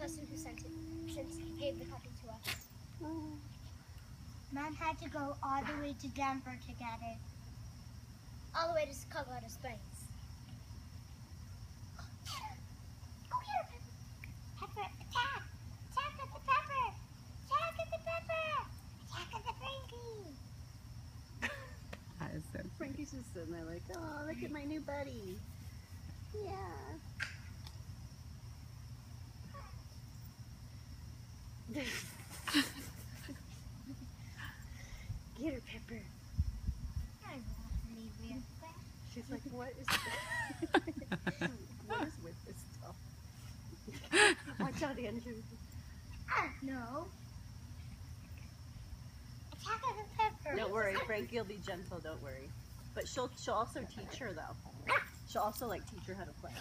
person who sent it, since he gave the puppy to us. Mom had to go all the way to Denver to get it. All the way to Colorado Springs. Go here, Pepper. Attack! Attack at the Pepper! Attack at the Pepper! Attack at the Frankie! That is so cute. Frankie's just sitting there like, oh, look at my new buddy. Yeah. Get her, Pepper. I won't leave you. She's like, what is what is with this stuff? Watch out, Andrew. No. Attack at the Pepper. Don't worry, Frankie will be gentle, don't worry. But she'll also teach her though. She'll also like teach her how to play.